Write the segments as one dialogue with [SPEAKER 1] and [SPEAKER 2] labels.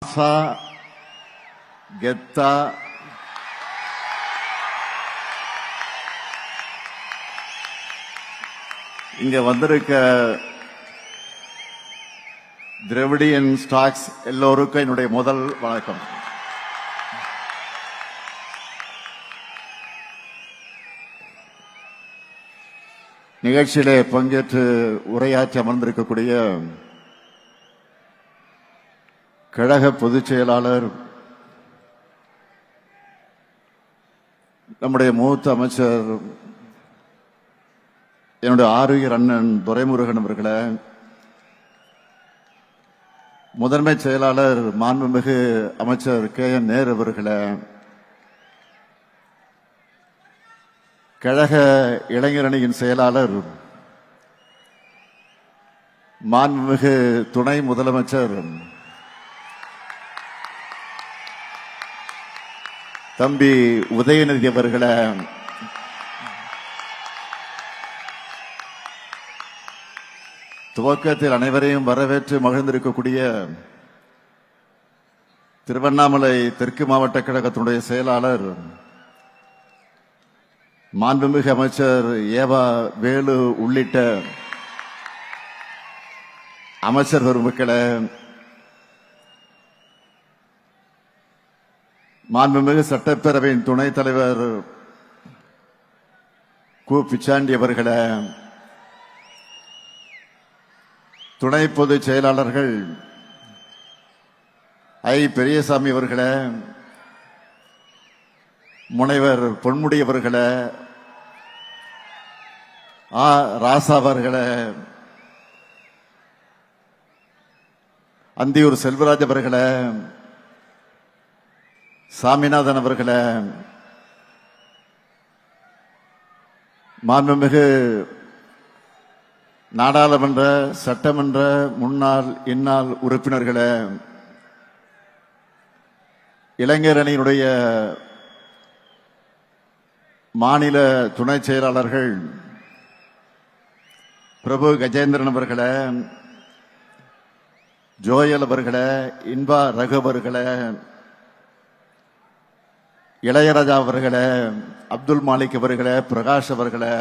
[SPEAKER 1] மாசா கெத்தா இங்க வந்திருக்க திராவிடியன் ஸ்டாக்ஸ் எல்லோருக்கும் என்னுடைய முதல் வணக்கம். நிகழ்ச்சியிலே பங்கேற்று உரையாற்றி அமர்ந்திருக்கக்கூடிய கழக பொதுச் செயலாளர், நம்முடைய மூத்த அமைச்சர், என்னுடைய ஆருயிர் அண்ணன் துரைமுருகன் அவர்களே, முதன்மை செயலாளர் மாண்புமிகு அமைச்சர் KN நேரு அவர்களே, கழக இளைஞரணியின் செயலாளர் மாண்புமிகு துணை முதலமைச்சர் தம்பி உதயநிதி அவர்களே, துவக்கத்தில் அனைவரையும் வரவேற்று மகிழ்ந்திருக்கக்கூடிய திருவண்ணாமலை தெற்கு மாவட்ட கழகத்தினுடைய செயலாளர் மாண்புமிகு அமைச்சர் ஏவா வேலு உள்ளிட்ட அமைச்சர் பெருமக்களே, மாண்புமிகு சட்டப்பேரவையின் துணைத் தலைவர் கு பிச்சாண்டி அவர்களே, துணை பொதுச் செயலாளர்கள் பெரியசாமி அவர்களே, முனைவர் பொன்முடி அவர்களே, ராசா அவர்களே, அந்தியூர் செல்வராஜ் அவர்களே, சாமிநாதன் அவர்களே, மாண்புமிகு நாடாளுமன்ற சட்டமன்ற முன்னாள் இந்நாள் உறுப்பினர்களே, இளைஞரணியினுடைய மாநில துணை செயலாளர்கள் பிரபு கஜேந்திரன் அவர்களே, ஜோயல் அவர்களே, இன்பா ரகு அவர்களே, இளையராஜா அவர்களே, அப்துல் மாலிக் அவர்களே, பிரகாஷ் அவர்களே,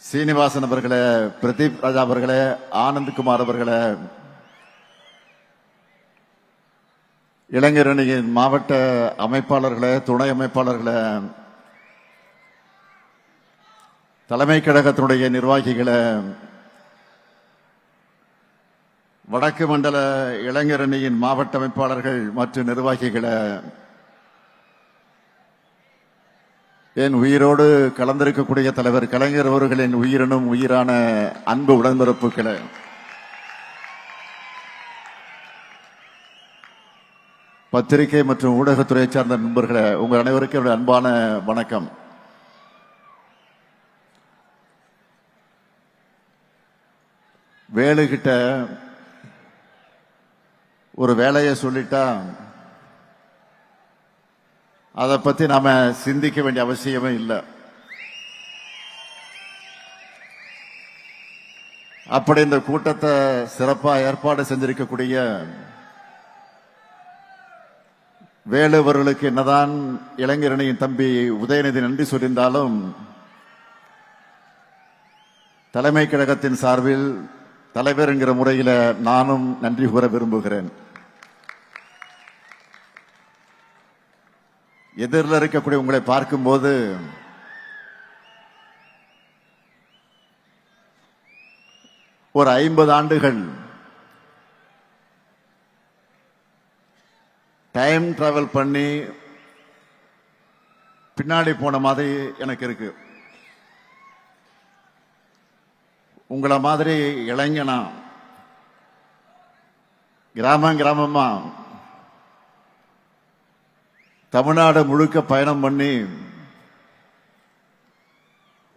[SPEAKER 1] சீனிவாசன் அவர்களே, பிரதீப் ராஜா அவர்களே, ஆனந்த்குமார் அவர்களே, இளைஞரணியின் மாவட்ட அமைப்பாளர்களே, துணை அமைப்பாளர்களே, தலைமை கழகத்தினுடைய நிர்வாகிகளே, வடக்கு மண்டல இளைஞரணியின் மாவட்ட அமைப்பாளர்கள் மற்றும் நிர்வாகிகளே, என் உயிரோடு கலந்திருக்கக்கூடிய தலைவர் கலைஞர் அவர்களின் உயிரினும் உயிரான அன்பு உடன்பிறப்புகளே, பத்திரிகை மற்றும் ஊடகத்துறை சார்ந்த நண்பர்களே, உங்கள் அனைவருக்கும் என்னுடைய அன்பான வணக்கம். வேலுகிட்ட ஒரு வேலையை சொல்லிட்டா அதை பத்தி நாம சிந்திக்க வேண்டிய அவசியமே இல்லை. அப்படி இந்த கூட்டத்தை சிறப்பா ஏற்பாடு செஞ்சிருக்கக்கூடிய வேலு அவர்களுக்கு என்னதான் இளைஞரணியின் தம்பி உதயநிதி நன்றி சொல்லியிருந்தாலும் தலைமை கழகத்தின் சார்பில் தலைவர் என்கிற முறையில் நானும் நன்றி கூற விரும்புகிறேன். எதிரில் இருக்கக்கூடிய உங்களை பார்க்கும்போது ஒரு 50 ஆண்டுகள் டைம் டிராவல் பண்ணி பின்னாடி போன மாதிரி எனக்கு இருக்கு. உங்களை மாதிரி இளைஞனா கிராமமா தமிழ்நாடு முழுக்க பயணம் பண்ணி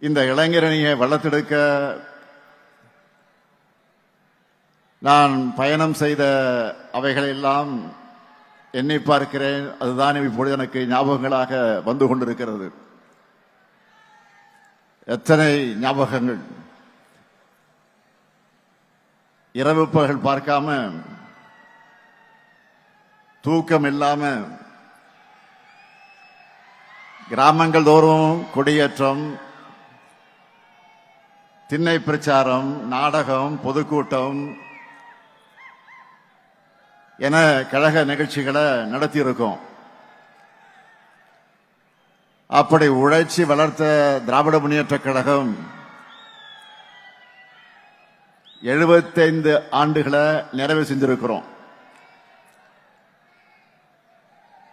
[SPEAKER 1] இந்த இளைஞரணியை வளர்த்தெடுக்க நான் பயணம் செய்த அவைகளெல்லாம் எண்ணி பார்க்கிறேன். அதுதான் இப்பொழுது எனக்கு ஞாபகங்களாக வந்து கொண்டிருக்கிறது. எத்தனை ஞாபகங்கள்! இரவு பகல் பார்க்காம தூக்கம் இல்லாம கிராமங்கள் தோறும் கொடியேற்றம், திண்ணை பிரச்சாரம், நாடகம், பொதுக்கூட்டம் என கழக நிகழ்ச்சிகளை நடத்தியிருக்கோம். அப்படி உழைச்சி வளர்த்த திராவிட முன்னேற்ற கழகம் 75 ஆண்டுகளை நிறைவு செஞ்சிருக்கிறோம்.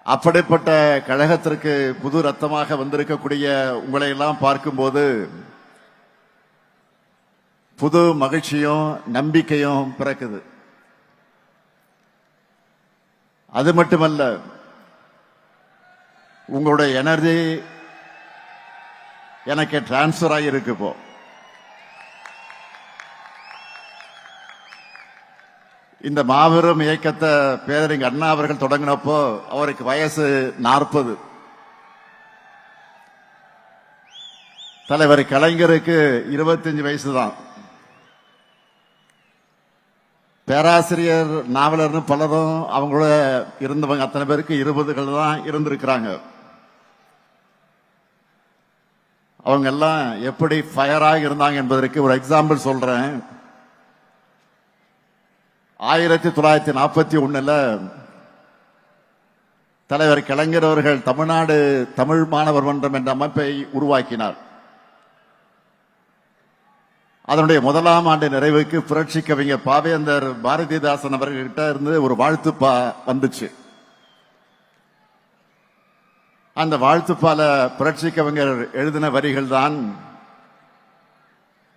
[SPEAKER 1] அப்படிப்பட்ட கழகத்திற்கு புது ரத்தமாக வந்திருக்கக்கூடிய உங்களை எல்லாம் பார்க்கும்போது புது மகிழ்ச்சியும் நம்பிக்கையும் பிறக்குது. அது மட்டுமல்ல, உங்களுடைய எனர்ஜி எனக்கு டிரான்ஸ்பர் ஆகியிருக்கு. இப்போ இந்த மாபெரும் இயக்கத்தை பேரறிஞர் அண்ணா அவர்கள் தொடங்கினப்போ அவருக்கு வயசு 40. தலைவர் கலைஞருக்கு 25 வயசு தான். பேராசிரியர், நாவலர்னு பலரும் அவங்களோட இருந்தவங்க அத்தனை பேருக்கு 20கள் தான் இருந்திருக்கிறாங்க. அவங்க எல்லாம் எப்படி ஃபயராக இருந்தாங்க என்பதற்கு ஒரு எக்ஸாம்பிள் சொல்றேன். 1941 தலைவர் கலைஞர் அவர்கள் தமிழ்நாடு தமிழ் மாணவர் மன்றம் என்ற அமைப்பை உருவாக்கினார். அதனுடைய முதலாம் ஆண்டு நிறைவுக்கு புரட்சி கவிஞர் பாவேந்தர் பாரதிதாசன் அவர்கிட்ட இருந்து ஒரு வாழ்த்துப்பா வந்துச்சு. அந்த வாழ்த்துப்பால புரட்சி கவிஞர் எழுதின வரிகள் தான்,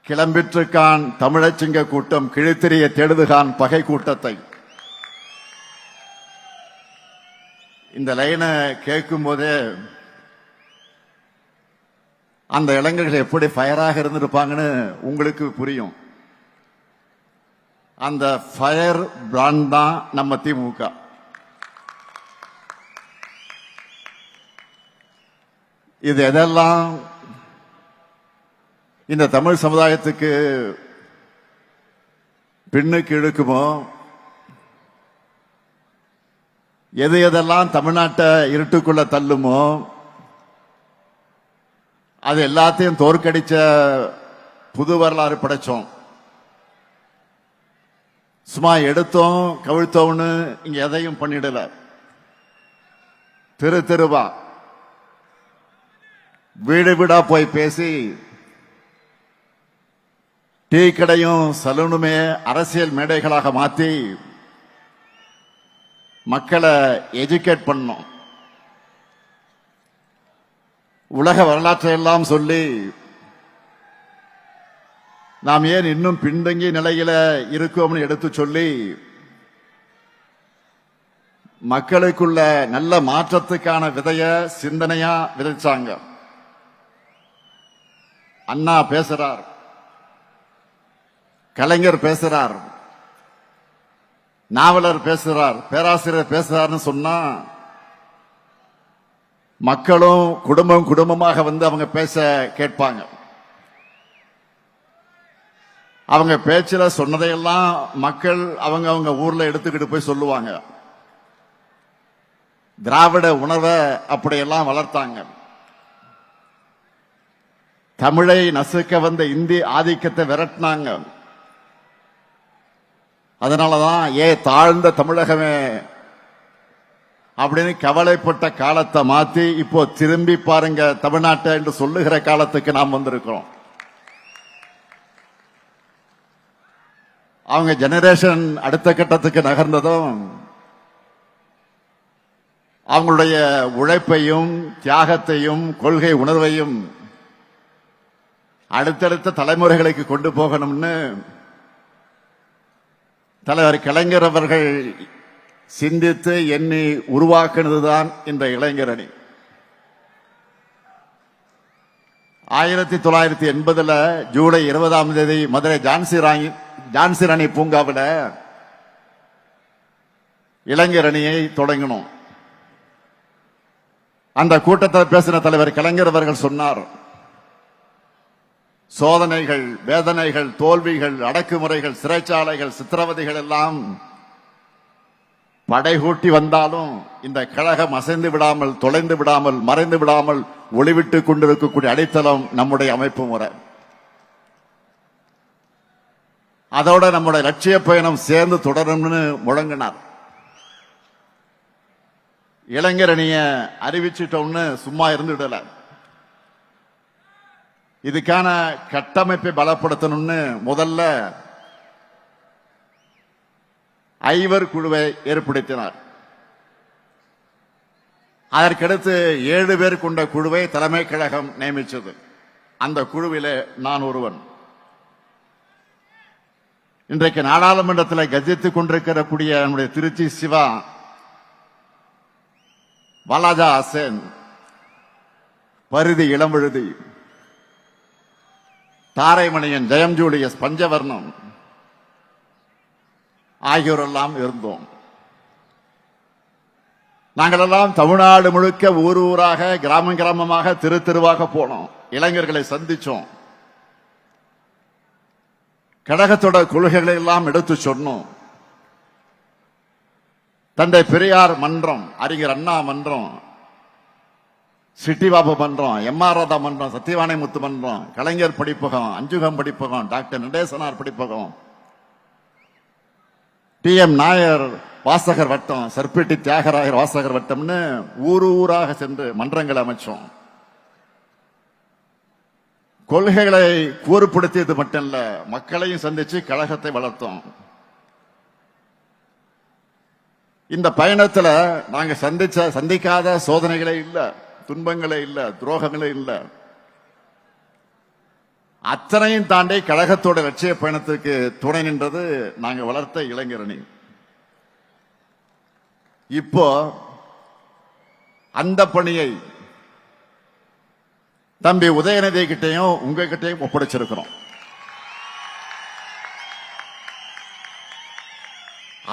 [SPEAKER 1] கிளம்பிற்றுக்கான் தமிழச்சிங்க கூட்டம் கிழித்தெறிய தேடுதுகான் பகை கூட்டத்தை. இந்த லைனை கேட்கும் போதே அந்த இளைஞர்கள் எப்படி ஃபயராக இருந்திருப்பாங்கன்னு உங்களுக்கு புரியும். அந்த ஃபயர் பிராண்ட் தான் நம்ம திமுக. இது எதெல்லாம் இந்த தமிழ் சமுதாயத்துக்கு பின்னுக்கு இழுக்குமோ, எது எதெல்லாம் தமிழ்நாட்டை இருட்டுக்குள்ள தள்ளுமோ, அது எல்லாத்தையும் தோற்கடிச்ச புது வரலாறு படைச்சோம். சும்மா எடுத்தோம் கவிழ்த்தோம்னு இங்க எதையும் பண்ணிடல. தெரு தெருவா வீடு வீடா போய் பேசி டீ கடையும் சலூனுமே அரசியல் மேடைகளாக மாற்றி மக்களை எஜுகேட் பண்ணோம். உலக வரலாற்றை எல்லாம் சொல்லி நாம் ஏன் இன்னும் பின்தங்கிய நிலையில இருக்கோம்னு எடுத்து சொல்லி மக்களுக்குள்ள நல்ல மாற்றத்துக்கான விதைய சிந்தனையா விதைச்சாங்க. அண்ணா பேசுறார், கலைஞர் பேசுறார், நாவலர் பேசுறார், பேராசிரியர் பேசுறார்னு சொன்னா மக்களும் குடும்பம் குடும்பமாக வந்து அவங்க பேச கேட்பாங்க. அவங்க பேச்சுல சொன்னதையெல்லாம் மக்கள் அவங்க அவங்க ஊர்ல எடுத்துக்கிட்டு போய் சொல்லுவாங்க. திராவிட உணர்வை அப்படியெல்லாம் வளர்த்தாங்க. தமிழை நசுக்க வந்த இந்தி ஆதிக்கத்தை விரட்டினாங்க. அதனாலதான் தாழ்ந்த தமிழகமே அப்படின்னு கவலைப்பட்ட காலத்தை மாத்தி இப்போ திரும்பி பாருங்க தமிழ்நாட்டை என்று சொல்லுகிற காலத்துக்கு நாம் வந்திருக்கிறோம். அவங்க ஜெனரேஷன் அடுத்த கட்டத்துக்கு நகர்ந்ததும் அவங்களுடைய உழைப்பையும் தியாகத்தையும் கொள்கை உணர்வையும் அடுத்தடுத்த தலைமுறைகளுக்கு கொண்டு போகணும்னு தலைவர் கலைஞர் அவர்கள் சிந்தித்து எண்ணி உருவாக்குனதுதான் இந்த இளைஞரணி. 1980 ஜூலை 20 மதுரை ஜான்சி ராணி பூங்காவில் இளைஞரணியை தொடங்கினோம். அந்த கூட்டத்தில் பேசின தலைவர் கலைஞர் அவர்கள் சொன்னார், சோதனைகள், வேதனைகள், தோல்விகள், அடக்குமுறைகள், சிறைச்சாலைகள், சித்திரவதைகள் எல்லாம் படைகூட்டி வந்தாலும் இந்த கழகம் அசைந்து விடாமல், தொலைந்து விடாமல், மறைந்து விடாமல் ஒளிவிட்டு கொண்டிருக்கக்கூடிய அடித்தளம் நம்முடைய அமைப்பு முறை. அதோட நம்முடைய லட்சிய பயணம் சேர்ந்து தொடரும்னு முழங்கினார். இளைஞரணிய அறிவிச்சிட்டோம்னு சும்மா இருந்துடல. இதுக்கான கட்டமைப்பை பலப்படுத்தணும்னு முதல்ல 5 குழுவை ஏற்படுத்தினார். அதற்கடுத்து 7 பேர் கொண்ட குழுவை தலைமை கழகம் நியமித்தது. அந்த குழுவிலே நான் ஒருவன். இன்றைக்கு நாடாளுமன்றத்தில் கஜித்துக் கொண்டிருக்கக்கூடிய நம்முடைய திருச்சி சிவா, வாலாஜா ஹசேன், பரிதி இளம்பழுதி, தாரைமணியன், ஜெயம் ஜூலியஸ், பஞ்சவர்ணம் ஆகியோரெல்லாம் இருந்தோம். நாங்களெல்லாம் தமிழ்நாடு முழுக்க ஊர் ஊராக, கிராமம் கிராமமாக, தெரு தெருவாக போனோம். இளைஞர்களை சந்திச்சோம். கழகத்தோட கொள்கைகளை எல்லாம் எடுத்து சொன்னோம். தந்தை பெரியார் மன்றம், அறிஞர் அண்ணா மன்றம், சிட்டிபாபு மன்றம், எம்.ஆர். ராதா மன்றம், சத்தியவாணி முத்து மன்றம், கலைஞர் படிப்பகம், அஞ்சுகம் படிப்பகம், டாக்டர் நடேசனார் படிப்பகம், டி.எம். நாயர் வாசகர் வட்டம், சர்பேட்டி தியாகராயர் வாசகர் வட்டம்னு ஊர் ஊராக சென்று மன்றங்கள் அமைச்சோம். கொள்கைகளை கூறுபடுத்தியது மட்டுமல்ல, மக்களையும் சந்திச்சு கழகத்தை வளர்த்தோம். இந்த பயணத்துல நாங்க சந்திக்காத சோதனைகளே இல்ல, துன்பங்களே இல்ல, துரோகங்களே இல்ல. அத்தனையும் தாண்டி கழகத்தோட லட்சிய பயணத்துக்கு துணை நின்றது நாங்க வளர்த்த இளைஞரணி. இப்போ அந்த பணியை தம்பி உதயநிதி கிட்டையும் உங்ககிட்டையும் ஒப்படைச்சிருக்கிறோம்.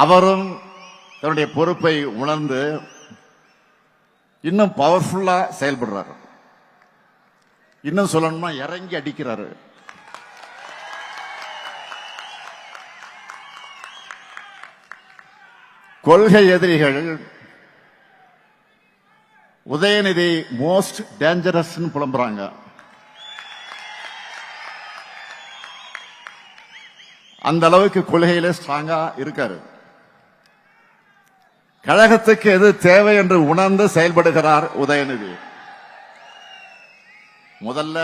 [SPEAKER 1] அவரும் தன்னுடைய பொறுப்பை உணர்ந்து இன்னும் பவர்ஃபுல்லா செயல்படுறாரு. இன்னும் சொல்லணும்னா இறங்கி அடிக்கிறாரு. கொள்கை எதிரிகள் உதயநிதி மோஸ்ட் டேஞ்சரஸ் புலம்புறாங்க. அந்த அளவுக்கு கொள்கையில ஸ்ட்ராங்கா இருக்காரு. கழகத்துக்கு எது தேவை என்று உணர்ந்து செயல்படுகிறார் உதயநிதி. முதல்ல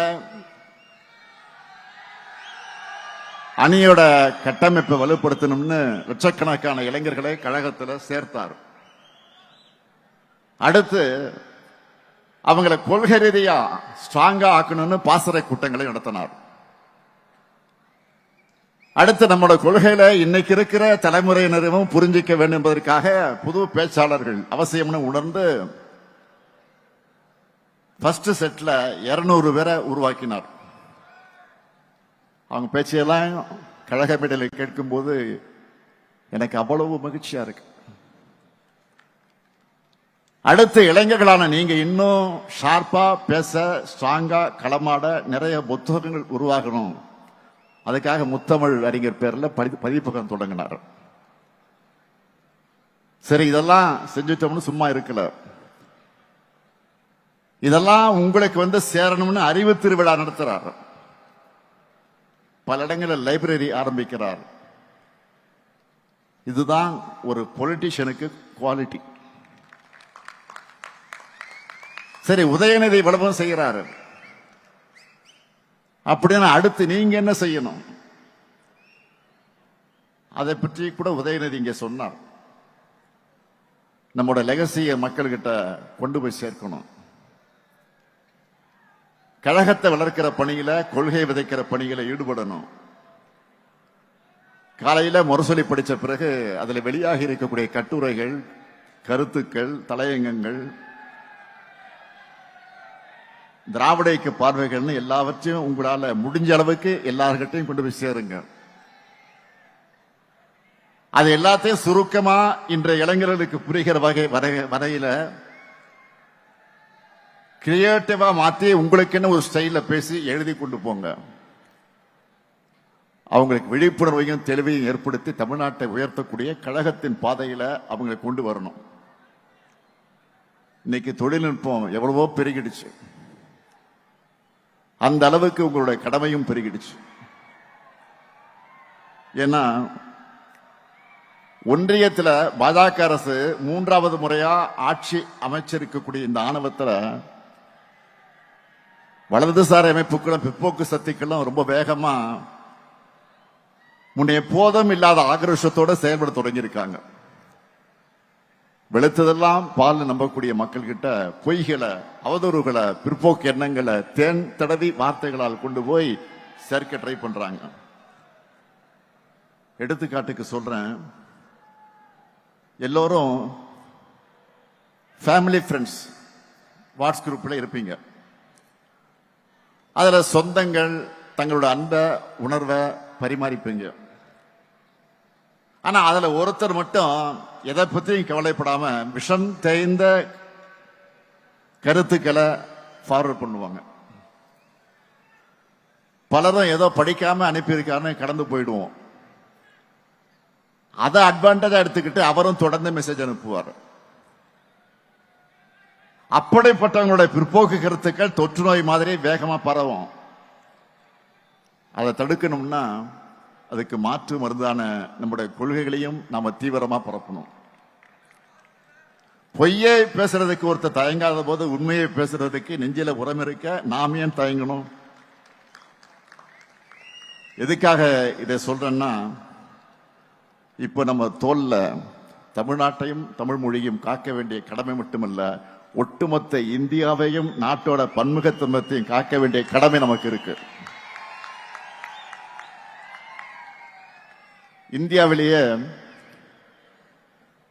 [SPEAKER 1] அணியோட கட்டமைப்பை வலுப்படுத்தணும்னு லட்சக்கணக்கான இளைஞர்களை கழகத்தில் சேர்த்தார். அடுத்து அவங்களை கொள்கை ரீதியா ஸ்ட்ராங்கா ஆக்கணும்னு பாசறை கூட்டங்களை நடத்தினார். அடுத்து நம்மளோட கொள்கையில இன்னைக்கு இருக்கிற தலைமுறையினரும் புரிஞ்சிக்க வேண்டும் என்பதற்காக புது பேச்சாளர்கள் அவசியம்னு உணர்ந்து ஃபர்ஸ்ட் செட்ல 200 பேரை உருவாக்கினார். அவங்க பேச்சையெல்லாம் கழக மேடையில் கேட்கும் போது எனக்கு அவ்வளவு மகிழ்ச்சியா இருக்கு. அடுத்து இளைஞர்களான நீங்க இன்னும் ஷார்ப்பா பேச, ஸ்ட்ராங்கா களமாட நிறைய புத்தகங்கள் உருவாகணும். அதுக்காக முத்தமிழ் அறிஞர் பேர்ல பதிப்பகம் தொடங்கினார். சரி, இதெல்லாம் செஞ்சுட்டோம்னு சும்மா இருக்கல. இதெல்லாம் உங்களுக்கு சேரணும்னு அறிவு திருவிழா நடத்துறார். பல இடங்களில் லைப்ரரி ஆரம்பிக்கிறார். இதுதான் ஒரு பொலிட்டிஷியனுக்கு குவாலிட்டி. சரி, உதயநிதி இவ்வளவும் செய்கிறாரு அப்படின்னு அடுத்து நீங்க என்ன செய்யணும்? அதை பற்றி கூட உதயநிதி இங்க சொன்னார். நம்மோட லெகசியை மக்கள்கிட்ட கொண்டு போய் சேர்க்கணும். கழகத்தை வளர்க்கிற பணியில, கொள்கை விதைக்கிற பணியில ஈடுபடணும். காலையில முரசொலி படிச்ச பிறகு அதுல வெளியாகி இருக்கக்கூடிய கட்டுரைகள், கருத்துக்கள், தலையங்கங்கள், திராவிட இயக்க பார்வைகள்னு எல்லாவற்றையும் உங்களால முடிஞ்ச அளவுக்கு எல்லார்கிட்டையும் கொண்டு போய் சேருங்க. அது எல்லாத்தையும் சுருக்கமா இன்றைய இளைஞர்களுக்கு புரிகிற வரையில கிரியேட்டிவா மாத்தி உங்களுக்குன்னு ஒரு ஸ்டைல பேசி எழுதி கொண்டு போங்க. அவங்களுக்கு விழிப்புணர்வையும் தெளிவையும் ஏற்படுத்தி தமிழ்நாட்டை உயர்த்தக்கூடிய கழகத்தின் பாதையில அவங்களை கொண்டு வரணும். இன்னைக்கு தொழில்நுட்பம் எவ்வளவோ பெருகிடுச்சு, அந்த அளவுக்கு உங்களுடைய கடமையும் பெருகிடுச்சு. ஏன்னா ஒன்றியத்தில் பாஜக அரசு 3வது முறையா ஆட்சி அமைச்சிருக்கக்கூடிய இந்த ஆணவத்தில் வலதுசாரி அமைப்புகளும் பிற்போக்கு சக்திகளும் ரொம்ப வேகமா முன்னைய போதும் இல்லாத ஆக்ரோஷத்தோட செயல்பட தொடங்கியிருக்காங்க. வெளுத்ததெல்லாம் பால் நம்பக்கூடிய மக்கள் கிட்ட பொய்களை, அவதூறுகளை, பிற்போக்கு எண்ணங்களை தேன் தடவி வார்த்தைகளால் கொண்டு போய் சேர்க்க ட்ரை பண்றாங்க. எடுத்துக்காட்டுக்கு சொல்றேன், எல்லோரும் ஃபேமிலி ஃப்ரெண்ட்ஸ் வாட்ஸ் குரூப்ல இருப்பீங்க. அதுல சொந்தங்கள் தங்களோட அன்பை உணர்வை பரிமாறிப்பீங்க. ஆனா அதுல ஒருத்தர் மட்டும் எதை பத்தியும் கவலைப்படாம விஷம் தேய்ந்த கருத்துக்களை ஃபார்வர்ட் பண்ணுவாங்க. பலரும் ஏதோ படிக்காம அனுப்பியிருக்காருன்னு கடந்து போயிடுவோம். அதை அட்வான்டேஜா எடுத்துக்கிட்டு அவரும் தொடர்ந்து மெசேஜ் அனுப்புவார். அப்படிப்பட்டவங்களுடைய பிற்போக்கு கருத்துக்கள் தொற்று நோய் மாதிரி வேகமா பரவும். அதை தடுக்கணும்னா அதுக்கு மாற்று மருந்தான நம்முடைய கொள்கைகளையும் நாம தீவிரமா பரப்பணும். பொய்யை பேசுறதுக்கு ஒருத்தர் தயங்காத போது உண்மையை பேசுறதுக்கு நெஞ்சில உரம் இருக்க நாம் ஏன் தயங்கணும்? எதுக்காக இதை சொல்றேன்னா, இப்ப நம்ம தோல்ல தமிழ்நாட்டையும் தமிழ் மொழியும் காக்க வேண்டிய கடமை மட்டுமல்ல, ஒட்டுமொத்த இந்தியாவையும் நாட்டோட பன்முகத்தன்மையையும் காக்க வேண்டிய கடமை நமக்கு இருக்கு. இந்தியாவிலேயே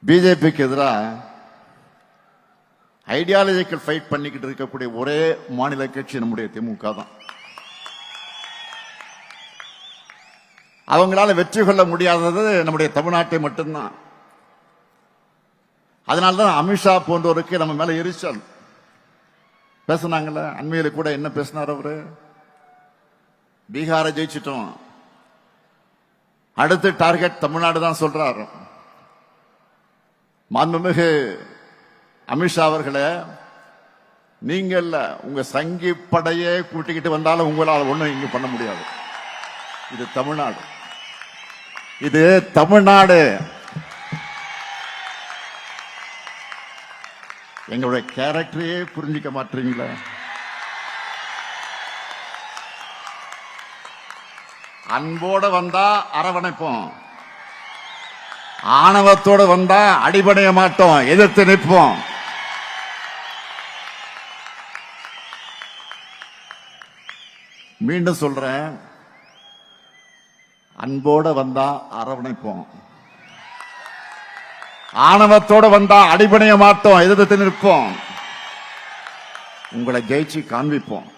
[SPEAKER 1] பிஜேபிக்கு எதிராக ஐடியாலஜிக்கல் ஃபைட் பண்ணிக்கிட்டு இருக்கக்கூடிய ஒரே மாநில கட்சி நம்முடைய திமுக தான். அவங்களால வெற்றி கொள்ள முடியாதது நம்முடைய தமிழ்நாட்டை மட்டும்தான். அதனால்தான் அமித்ஷா போன்றவருக்கு நம்ம மேல எரிச்சல். பேசினாங்கல்ல, அண்மையில கூட என்ன பேசினார் அவரு? பீகாரை ஜெயிச்சிட்டோம், அடுத்து டார்கெட் தமிழ்நாடு தான் சொல்றாரு. மாண்புமிகு அமித்ஷா அவர்களே, நீங்க உங்க சங்கி படையே கூட்டிக்கிட்டு வந்தாலும் உங்களால் ஒண்ணும் இங்க பண்ண முடியாது. இது தமிழ்நாடு, இது தமிழ்நாடு. எங்களுடைய கேரக்டரையே புரிஞ்சிக்க மாட்டீங்களா? அன்போட வந்தா அரவணைப்போம், ஆணவத்தோட வந்தா அடிபடைய மாட்டோம், எதிர்த்து நிற்போம். மீண்டும் சொல்றேன், அன்போட வந்தா அரவணைப்போம், ஆணவத்தோட வந்தா அடிபடைய மாட்டோம், எதிர்த்து நிற்போம், உங்களை ஜெயிச்சு காண்பிப்போம்.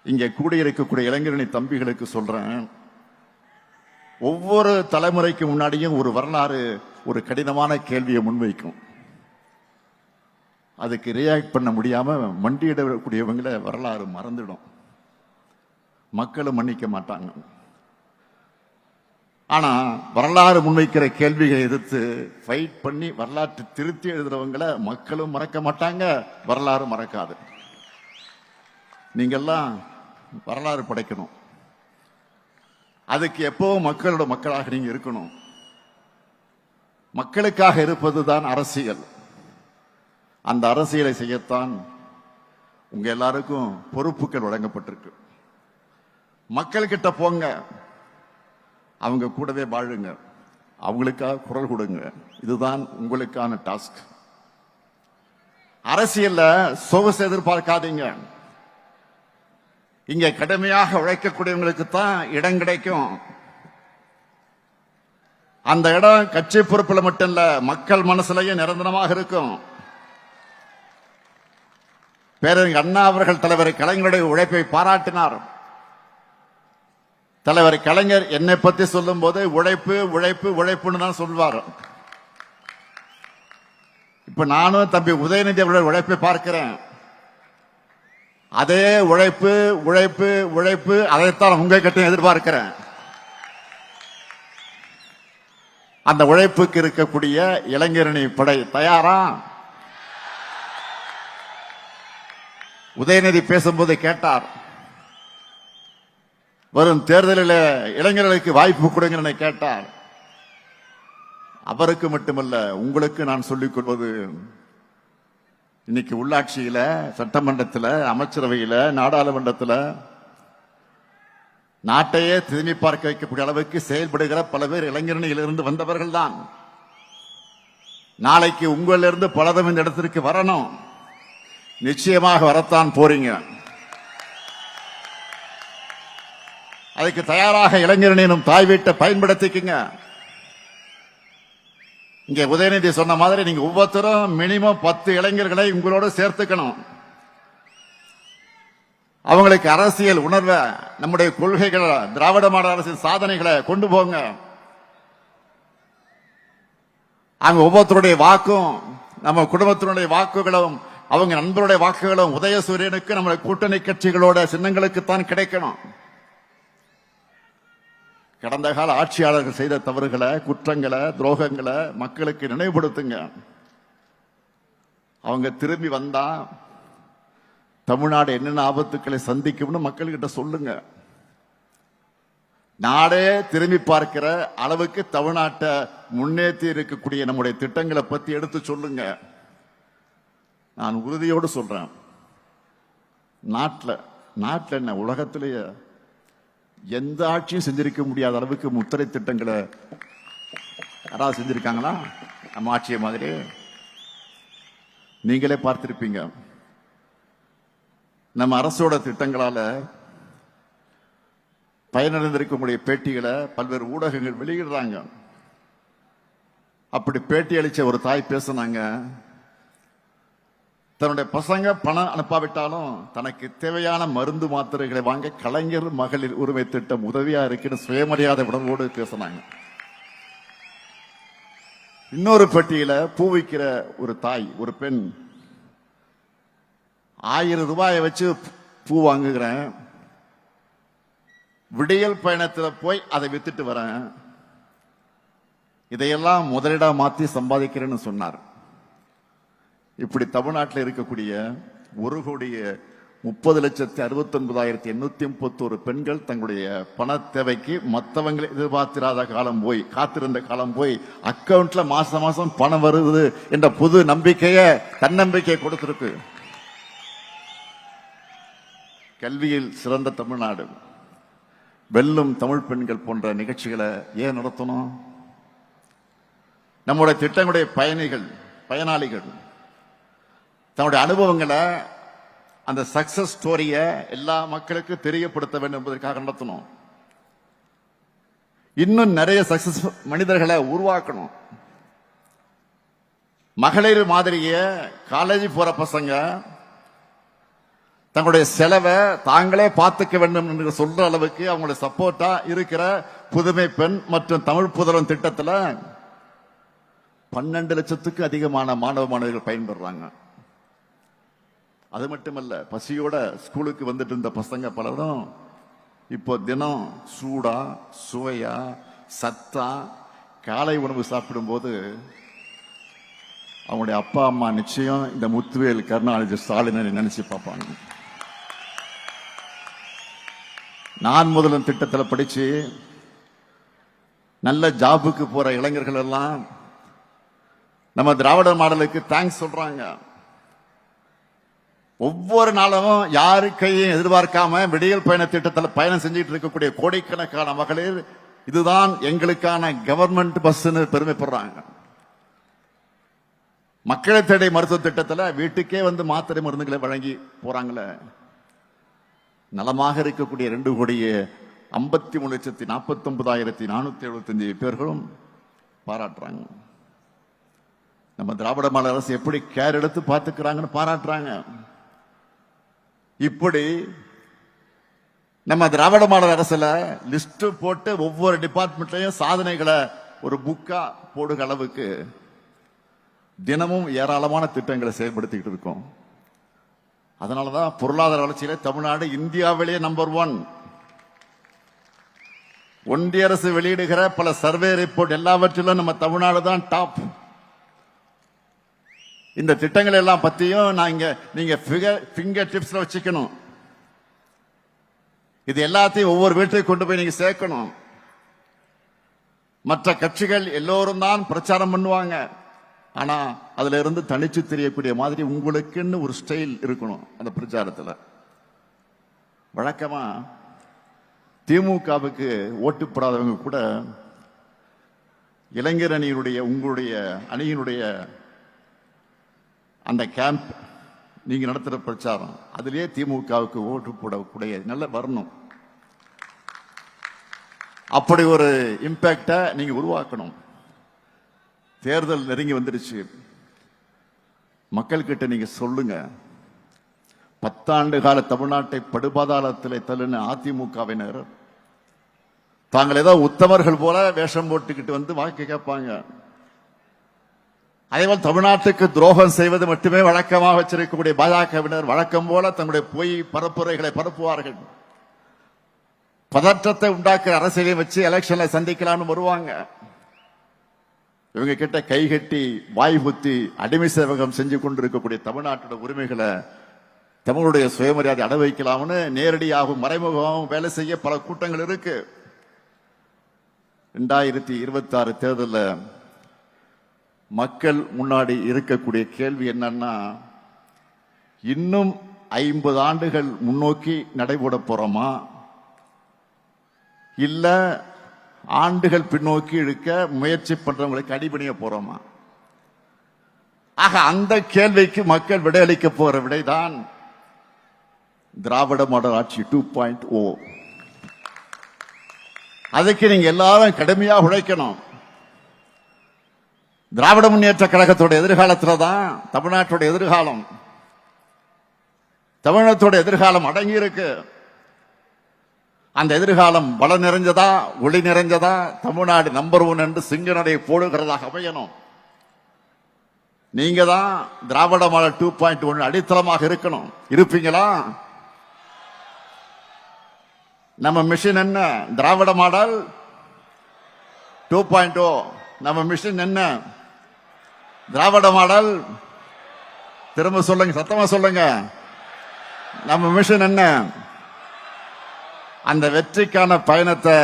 [SPEAKER 1] இங்கே கூடியிருக்கக்கூடிய இளைஞரணி தம்பிகளுக்கு சொல்றேன், ஒவ்வொரு தலைமுறைக்கு முன்னாடியும் ஒரு வரலாறு ஒரு கடினமான கேள்வியை முன்வைக்கும். அதுக்கு ரியாக்ட் பண்ண முடியாம மண்டியிடக்கூடியவங்களை வரலாறு மறந்துடும், மக்களும் மன்னிக்க மாட்டாங்க. ஆனா வரலாறு முன்வைக்கிற கேள்விகளை எதிர்த்து ஃபைட் பண்ணி வரலாற்று திருத்தி எழுதுறவங்களை மக்களும் மறக்க மாட்டாங்க, வரலாறு மறக்காது. நீங்கெல்லாம் வரலாறு படைக்கணும். அதுக்கு எப்பவும் மக்களோட மக்களாக நீங்க இருக்கணும். மக்களுக்காக இருப்பதுதான் அரசியல். அந்த அரசியலை செய்யத்தான் உங்க எல்லாருக்கும் பொறுப்புகள் வழங்கப்பட்டிருக்கு. மக்கள் கிட்ட போங்க, அவங்க கூடவே வாழுங்க, அவங்களுக்காக குரல் கொடுங்க. இதுதான் உங்களுக்கான டாஸ்க். அரசியல்ல சொகுசு எதிர்பார்க்காதீங்க. இங்க கடுமையாக உழைக்கக்கூடியவங்களுக்கு தான் இடம் கிடைக்கும். அந்த இடம் கட்சி பொறுப்பில் மட்டும் இல்ல, மக்கள் மனசுலயும் நிரந்தரமாக இருக்கும். பேரறிஞர் அண்ணா அவர்கள் தலைவர் கலைஞருடைய உழைப்பை பாராட்டினார். தலைவர் கலைஞர் என்னை பத்தி சொல்லும் போது உழைப்பு உழைப்பு உழைப்புன்னு தான் சொல்வார். இப்ப நானும் தம்பி உதயநிதி அவருடைய உழைப்பை பார்க்கிறேன். அதே உழைப்பு உழைப்பு உழைப்பு, அதைத்தான் உங்க கிட்ட எதிர்பார்க்கிறேன். அந்த உழைப்புக்கு இருக்கக்கூடிய இளைஞரணி படை தயாரா? உதயநிதி பேசும்போது கேட்டார், வரும் தேர்தலில் இளைஞர்களுக்கு வாய்ப்பு கொடுங்க கேட்டார். அவருக்கு மட்டுமல்ல, உங்களுக்கு நான் சொல்லிக் கொள்வது, இன்னைக்கு உள்ளாட்சியில, சட்டமன்றத்தில், அமைச்சரவையில், நாடாளுமன்றத்தில் நாட்டையே திரும்பி பார்க்க வைக்கக்கூடிய அளவுக்கு செயல்படுகிற பல பேர் இளைஞரணியிலிருந்து வந்தவர்கள் தான். நாளைக்கு உங்களிலிருந்து பலரும் இந்த இடத்திற்கு வரணும். நிச்சயமாக வரத்தான் போறீங்க. அதுக்கு தயாராக இளைஞரணியும் தாய் வீட்டை பயன்படுத்திக்குங்க. இங்க உதயநிதி சொன்ன மாதிரி நீங்க ஒவ்வொருத்தரும் மினிமம் 10 இளைஞர்களை உங்களோட சேர்த்துக்கணும். அவங்களுக்கு அரசியல் உணர்வை, நம்முடைய கொள்கைகளை, திராவிட மாடல் அரசின் சாதனைகளை கொண்டு போங்க. அங்க ஒவ்வொருத்தருடைய வாக்கும், நம்ம குடும்பத்தினுடைய வாக்குகளும், அவங்க நண்பருடைய வாக்குகளும் உதயசூரியனுக்கு, நம்முடைய கூட்டணி கட்சிகளோட சின்னங்களுக்குத்தான் கிடைக்கணும். கடந்த கால ஆட்சியாளர்கள் செய்த தவறுகளை, குற்றங்களை, துரோகங்களை மக்களுக்கு நினைவுபடுத்துங்க. அவங்க திரும்பி வந்தா தமிழ்நாடு என்னென்ன ஆபத்துக்களை சந்திக்கும்னு மக்கள்கிட்ட சொல்லுங்க. நாடே திரும்பி பார்க்கிற அளவுக்கு தமிழ்நாட்டை முன்னேற்றி இருக்கக்கூடிய நம்முடைய திட்டங்களை பத்தி எடுத்து சொல்லுங்க. நான் உறுதியோடு சொல்றேன், நாட்டில் என்ன, உலகத்திலேயே எந்த ஆட்சியும் செஞ்சிருக்க முடியாத அளவுக்கு முத்திரை திட்டங்களை யாராவது செஞ்சிருக்காங்களா? நம்ம ஆட்சியை மாதிரி நீங்களே பார்த்திருப்பீங்க. நம்ம அரசோட திட்டங்களால பயனடைந்திருக்கக்கூடிய பேட்டிகளை பல்வேறு ஊடகங்கள் வெளியிடுறாங்க. அப்படி பேட்டி அளிச்ச ஒரு தாய் பேசினாங்க, தன்னுடைய பசங்க பணம் அனுப்பாவிட்டாலும் தனக்கு தேவையான மருந்து மாத்திரைகளை வாங்க கலைஞர் மகளிர் உரிமை திட்டம் உதவியா இருக்குன்னு சுயமரியாதை உணர்வோடு பேசினாங்க. இன்னொரு பெட்டியில பூ விற்கிற ஒரு தாய், ஒரு பெண், 1000 ரூபாயை வச்சு பூ வாங்குகிறேன், விடியல் பயணத்தில் போய் அதை வித்துட்டு வரேன், இதையெல்லாம் முதலீடா மாத்தி சம்பாதிக்கிறேன்னு சொன்னார். இப்படி தமிழ்நாட்டில் இருக்கக்கூடிய 1,30,69,831 பெண்கள் தங்களுடைய பண தேவைக்கு மற்றவங்களை எதிர்பார்த்திராத காலம் போய், காத்திருந்த காலம் போய், அக்கவுண்ட்ல மாசம் மாசம் பணம் வருது என்ற புது நம்பிக்கையை, தன்னம்பிக்கையை கொடுத்திருக்கு. கல்வியில் சிறந்த தமிழ்நாடு, வெல்லும் தமிழ் பெண்கள் போன்ற நிகழ்ச்சிகளை ஏன் நடத்தணும்? நம்முடைய திட்டங்களுடைய பயனாளிகள் தன்னுடைய அனுபவங்களை, அந்த சக்சஸ் ஸ்டோரிய எல்லா மக்களுக்கு தெரியப்படுத்த வேண்டும் என்பதற்காக நடத்தணும். இன்னும் நிறைய சக்சஸ் மனிதர்களை உருவாக்கணும். மகளிர் மாதிரிய காலேஜ் போற பசங்க தங்களுடைய செலவை தாங்களே பார்த்துக்க வேண்டும் என்று சொல்ற அளவுக்கு அவங்களுடைய சப்போர்ட்டா இருக்கிற புதுமை பெண் மற்றும் தமிழ் புதல்வன் திட்டத்தில் 12 லட்சத்துக்கு அதிகமான மாணவர்கள் பயன்பெறாங்க. அது மட்டுமல்ல, பசியோட ஸ்கூலுக்கு வந்துட்டு இருந்த பசங்க பலரும் இப்போ தினம் சூடா, சுவையா, சத்தா காலை உணவு சாப்பிடும் போது அவங்களுடைய அப்பா அம்மா நிச்சயம் இந்த முத்துவேல் கருணாநிதி ஸ்டாலினை நினைச்சு பார்ப்பாங்க. நான் முதலும் திட்டத்தில் படிச்சு நல்ல ஜாபுக்கு போற இளைஞர்கள் எல்லாம் நம்ம திராவிட மாடலுக்கு தேங்க்ஸ் சொல்றாங்க. ஒவ்வொரு நாளும் யாரு கையும் எதிர்பார்க்காம விடியல் பயண திட்டத்தில் பயணம் செஞ்சுட்டு இருக்கக்கூடிய கோடிக்கணக்கான மகளிர் இதுதான் எங்களுக்கான கவர்மெண்ட் பஸ்ன்னு பெருமைப்படுறாங்க. மக்களை தேடி மருத்துவ திட்டத்தில் வீட்டுக்கே வந்து மாத்திரை மருந்துகளை வழங்கி போறாங்களே. நலமாக இருக்கக்கூடிய 2,53,49,475 பேர்களும் பாராட்டுறாங்க. நம்ம திராவிட மாடல் அரசு எப்படி கேர் எடுத்து பார்த்துக்கிறாங்கன்னு பாராட்டுறாங்க. இப்படி நம்ம திராவிட மாடல் அரசுல லிஸ்ட் போட்டு ஒவ்வொரு டிபார்ட்மெண்ட்லயும் சாதனைகளை ஒரு புக்கா போடுற அளவுக்கு தினமும் ஏராளமான திட்டங்களை செயல்படுத்திக்கிட்டு இருக்கோம். அதனாலதான் பொருளாதார வளர்ச்சியில தமிழ்நாடு இந்தியாவிலேயே நம்பர் 1. ஒன்றிய அரசு வெளியிடுகிற பல சர்வே ரிப்போர்ட் எல்லாவற்றிலும் நம்ம தமிழ்நாடு தான் டாப். இந்த திட்டங்கள் எல்லாம் பத்தியும் நீங்க ஃபிங்கர் டிப்ஸ்ல வச்சுக்கணும். இது எல்லாத்தையும் ஒவ்வொரு வீட்டுக்கு கொண்டு போய் நீங்க சேர்க்கணும். மற்ற கட்சிகள் எல்லோரும் தான் பிரச்சாரம் பண்ணுவாங்க. ஆனா அதுல இருந்து தனிச்சு தெரியக்கூடிய மாதிரி உங்களுக்குன்னு ஒரு ஸ்டைல் இருக்கணும் அந்த பிரச்சாரத்துல. வழக்கமா திமுகவுக்கு ஓட்டு போடாதவங்க கூட இளைஞர் அணியினுடைய உங்களுடைய அணியினுடைய அந்த கேம்ப் நீங்க நடத்துற பிரச்சாரம் அதிலேயே திமுகவுக்கு ஓட்டு போடக்கூடிய நல்ல வரணும். அப்படி ஒரு இம்பாக்ட நீங்க உருவாக்கணும். தேர்தல் நெருங்கி வந்துருச்சு. மக்கள் கிட்ட நீங்க சொல்லுங்க, 10 ஆண்டு கால தமிழ்நாட்டை படுபாதாளத்தில் தள்ளின அதிமுகவினர் தாங்கள் ஏதோ உத்தமர்கள் போல வேஷம் போட்டுக்கிட்டு வந்து வாக்கு கேட்பாங்க. அதேபோல் தமிழ்நாட்டுக்கு துரோகம் செய்வது மட்டுமே வழக்கமாக வச்சிருக்கக்கூடிய பாஜகவினர் வழக்கம் போல தங்களுடைய பொய் பரப்புரைகளை பரப்புவார்கள். பதற்றத்தை உண்டாக்குற அரசியலை வச்சு எலெக்ஷன்ல சந்திக்கலாம்னு வருவாங்க. இவங்க கிட்ட கைகட்டி வாய் புத்தி அடிமை சேவகம் செஞ்சு கொண்டிருக்கக்கூடிய தமிழ்நாட்டோட உரிமைகளை தமிழுடைய சுயமரியாதை அட வைக்கலாம்னு நேரடியாகவும் மறைமுகமாகவும் வேலை செய்ய பல கூட்டங்கள் இருக்கு. 2026 தேர்தலில் மக்கள் முன்னாடி இருக்கக்கூடிய கேள்வி என்னன்னா, இன்னும் 50 ஆண்டுகள் முன்னோக்கி நடைபெற போறோமா, இல்ல ஆண்டுகள் பின்னோக்கி இழுக்க முயற்சி பண்றவங்களுக்கு அடிபணிய போறோமா? ஆக அந்த கேள்விக்கு மக்கள் விடையளிக்க போற விடைதான் திராவிட மாடல் ஆட்சி 2.0. அதுக்கு நீங்க எல்லாரும் கடுமையாக உழைக்கணும். திராவிட முன்னேற்ற கழகத்தோட எதிர்காலத்துல தான் தமிழ்நாட்டோட எதிர்காலம், தமிழகத்தோட எதிர்காலம் அடங்கி இருக்கு. அந்த எதிர்காலம் பல நிறைஞ்சதா, ஒளி நிறைஞ்சதா, தமிழ்நாடு நம்பர் 1 என்று சிங்க நடை போடுகிறதாக அமையணும். நீங்க தான் திராவிட மாடல் 2.1 அடித்தளமாக இருக்கணும். இருப்பீங்களா? நம்ம மிஷன் என்ன? திராவிட மாடல் 2.0. நம்ம மிஷன் என்ன? திராவிட மாடல். திரும்ப சொல்லுங்க, சத்தமா சொல்லுங்க. நம்ம மிஷன் என்ன? அந்த வெற்றிக்கான பயணத்தை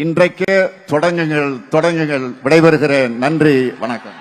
[SPEAKER 1] இன்றைக்கே தொடங்குங்கள். விடைபெறுகிறேன். நன்றி, வணக்கம்.